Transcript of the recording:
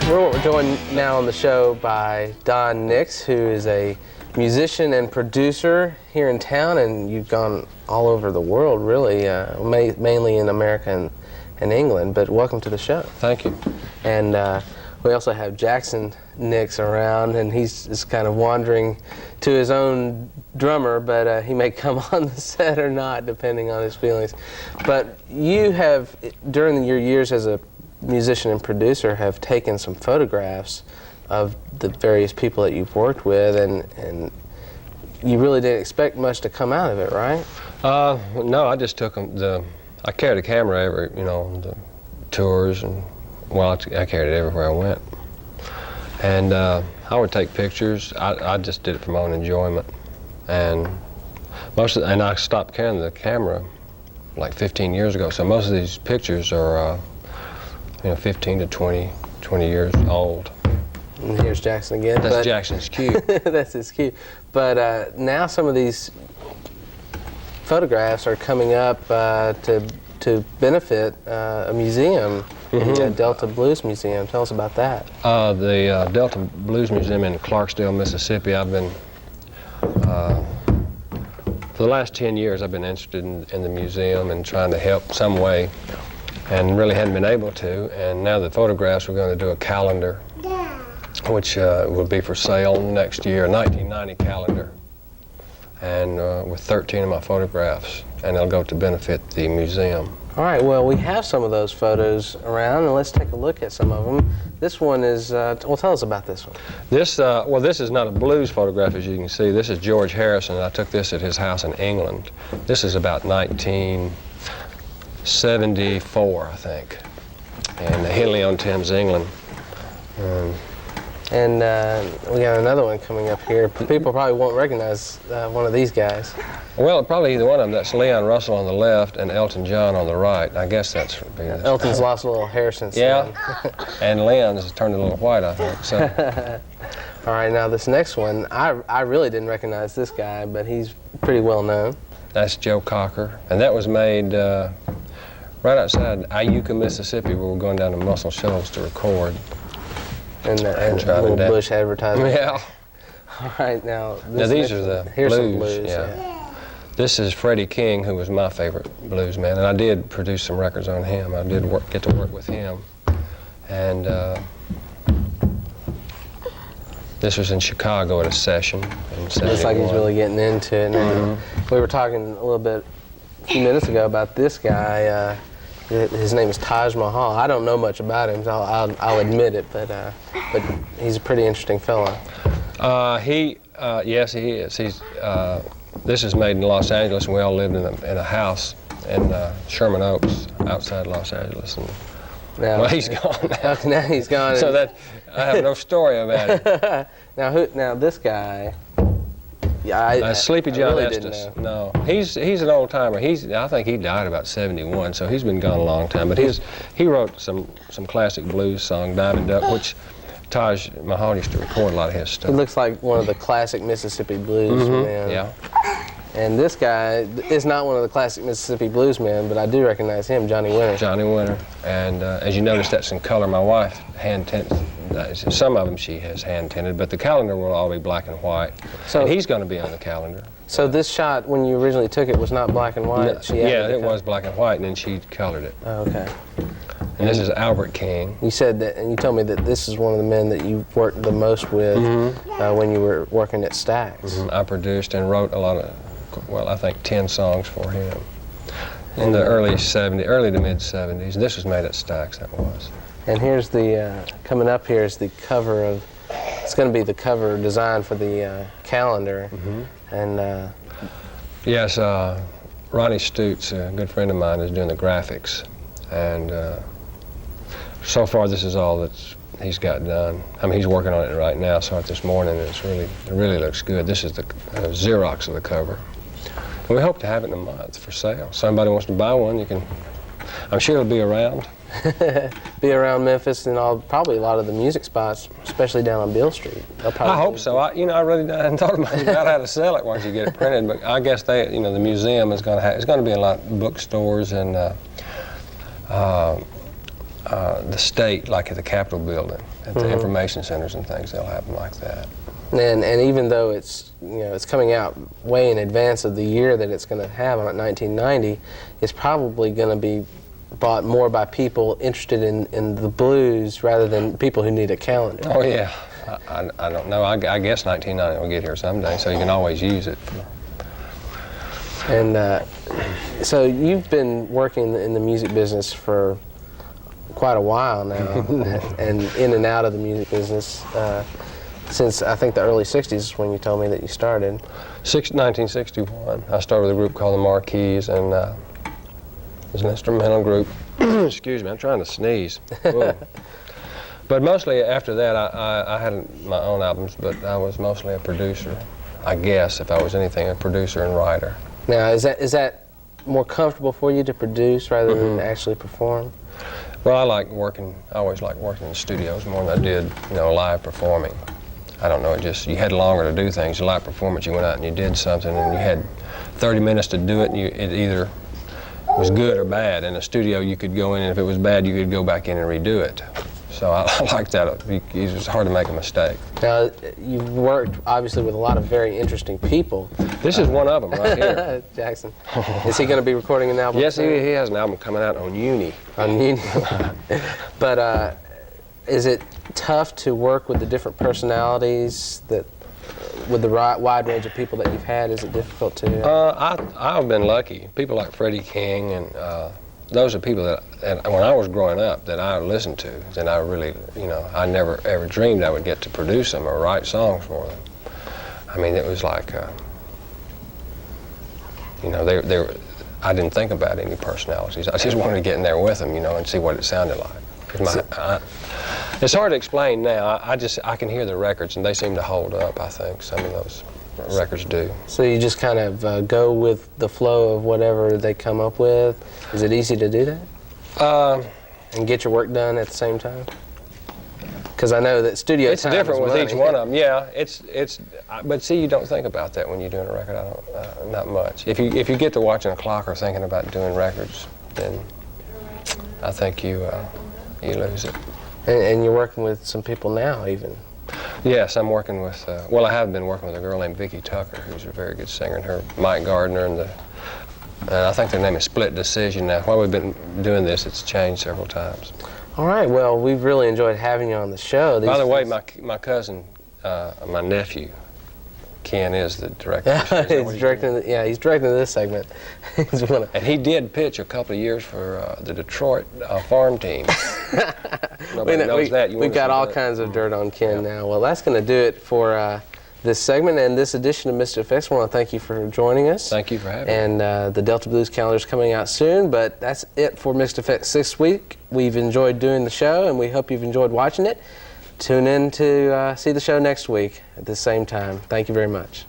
We're joined now on the show by Don Nix, who is a musician and producer here in town, and you've gone all over the world, really, mainly in America and England, but welcome to the show. Thank you. And we also have Jackson Nix around, and he's just kind of wandering to his own drummer, but he may come on the set or not, depending on his feelings. But you have, during your years as a musician and producer, have taken some photographs of the various people that you've worked with, and you really didn't expect much to come out of it, right? No, I just took them. I carried a camera every, the tours, and I carried it everywhere I went. And I would take pictures. I just did it for my own enjoyment, and I stopped carrying the camera like 15 years ago. So most of these pictures are 15 to 20 years old. And here's Jackson again. That's Jackson's cue. That's his cue. But now some of these photographs are coming up to benefit a museum, the Delta Blues Museum. Tell us about that. The Delta Blues Museum in Clarksdale, Mississippi. I've been, for the last 10 years, I've been interested in the museum and trying to help some way, and really hadn't been able to. And now the photographs, we're going to do a calendar, which will be for sale next year, a 1990 calendar, and with 13 of my photographs, and it'll go to benefit the museum. All right, well, we have some of those photos around, and let's take a look at some of them. This one is, well, tell us about this one. This, this is not a blues photograph, as you can see. This is George Harrison. I took this at his house in England. This is about 1974, I think, in Henley-on-Thames, England. And we got another one coming up here. People probably won't recognize one of these guys. Well, probably either one of them. That's Leon Russell on the left and Elton John on the right. I guess that's... Elton's lost a little Harrison. Yeah, and Leon's turned a little white, I think. So. All right, now this next one, I really didn't recognize this guy, but he's pretty well known. That's Joe Cocker, and that was made right outside Iuka, Mississippi, where we're going down to Muscle Shoals to record. And a little Bush advertisement. Yeah. All right, now these are the here's blues. Some blues. Yeah. This is Freddie King, who was my favorite blues man, and I did produce some records on him. I did get to work with him, and this was in Chicago at a session in 71. Looks like he's really getting into it. And we were talking a little bit a few minutes ago about this guy. His name is Taj Mahal. I don't know much about him, so I'll admit it, but he's a pretty interesting fellow. Yes, he is. This is made in Los Angeles, and we all lived in a house in Sherman Oaks, outside Los Angeles. And, well, he's gone now. Now he's gone. So that I have no story about it. Now this guy. Yeah, Sleepy John really Estes. No, he's an old timer. I think he died about 71, so he's been gone a long time. But he wrote some classic blues song, Diamond Duck, which Taj Mahal used to record a lot of his stuff. He looks like one of the classic Mississippi blues men. Yeah. And this guy is not one of the classic Mississippi blues men, but I do recognize him, Johnny Winter. Johnny Winter. And as you notice, that's in color. My wife hand-tinted. Some of them she has hand-tinted, but the calendar will all be black and white. And he's going to be on the calendar. So this shot, when you originally took it, was not black and white? No, yeah, it was black and white, and then she colored it. Oh, okay. And this is Albert King. You said that, and you told me that this is one of the men that you worked the most with when you were working at Stax. I produced and wrote a lot of, well, I think 10 songs for him in the early to mid 70s. This was made at Stax, that was. And here's the, coming up here is the cover of, it's going to be the cover design for the calendar. And yes, Ronnie Stutz, a good friend of mine, is doing the graphics. And so far this is all that he's got done. I mean, he's working on it right now, saw it this morning, and it really looks good. This is the Xerox of the cover. And we hope to have it in a month for sale. Somebody wants to buy one, you can, I'm sure it'll be around. Be around Memphis and probably a lot of the music spots, especially down on Beale Street. I hope so. I really hadn't thought about how to sell it once you get it printed, but I guess the museum is going to it's going to be a lot of bookstores and the state, like at the Capitol building, at the information centers and things, they'll have them like that. And even though it's it's coming out way in advance of the year that it's going to have on it, 1990, it's probably going to be bought more by people interested in the blues rather than people who need a calendar. Oh yeah, I don't know. I guess 1990 will get here someday, so you can always use it. And so you've been working in the music business for quite a while now, and in and out of the music business since I think the early 60s is when you told me that you started. 1961. I started with a group called the Marquis, and it was an instrumental group. Excuse me, I'm trying to sneeze. But mostly after that, I had my own albums, but I was mostly a producer. I guess, if I was anything, a producer and writer. Now, is that more comfortable for you to produce rather than actually perform? Well, I always liked working in studios more than I did, live performing. I don't know, you had longer to do things. Your live performance, you went out and you did something, and you had 30 minutes to do it, and it either was good or bad. In a studio, you could go in, and if it was bad, you could go back in and redo it. So I like that. It was hard to make a mistake. Now, you've worked, obviously, with a lot of very interesting people. This is one of them right here. Jackson. Is he going to be recording an album? Yes, he has an album coming out on Uni. On Uni. But is it tough to work with the different personalities with the wide range of people that you've had? Is it difficult to? I've been lucky. People like Freddie King, and those are people that when I was growing up that I listened to, and I really, I never ever dreamed I would get to produce them or write songs for them. I mean, it was like, I didn't think about any personalities. I just wanted to get in there with them, and see what it sounded like. It's hard to explain now. I can hear the records, and they seem to hold up. I think some of those records do. So you just kind of go with the flow of whatever they come up with. Is it easy to do that? And get your work done at the same time? Because I know that studio it's time different is with money. each one of them. Yeah, but see, you don't think about that when you're doing a record. Not much. If you get to watching a clock or thinking about doing records, then I think you lose it. And you're working with some people now, even. Yes, I'm working with, I have been working with a girl named Vicki Tucker, who's a very good singer, and her Mike Gardner, and I think their name is Split Decision now. While we've been doing this, it's changed several times. All right, well, we've really enjoyed having you on the show. By the way, my cousin, my nephew, Ken, is the director. He's directing this segment. And he did pitch a couple of years for the Detroit farm team. Nobody knows that. We've got all kinds of dirt on Ken now. Well, that's going to do it for this segment and this edition of Mr. Fix. I want to thank you for joining us. Thank you for having me. And the Delta Blues calendar is coming out soon, but that's it for Mr. Fix this week. We've enjoyed doing the show, and we hope you've enjoyed watching it. Tune in to see the show next week at the same time. Thank you very much.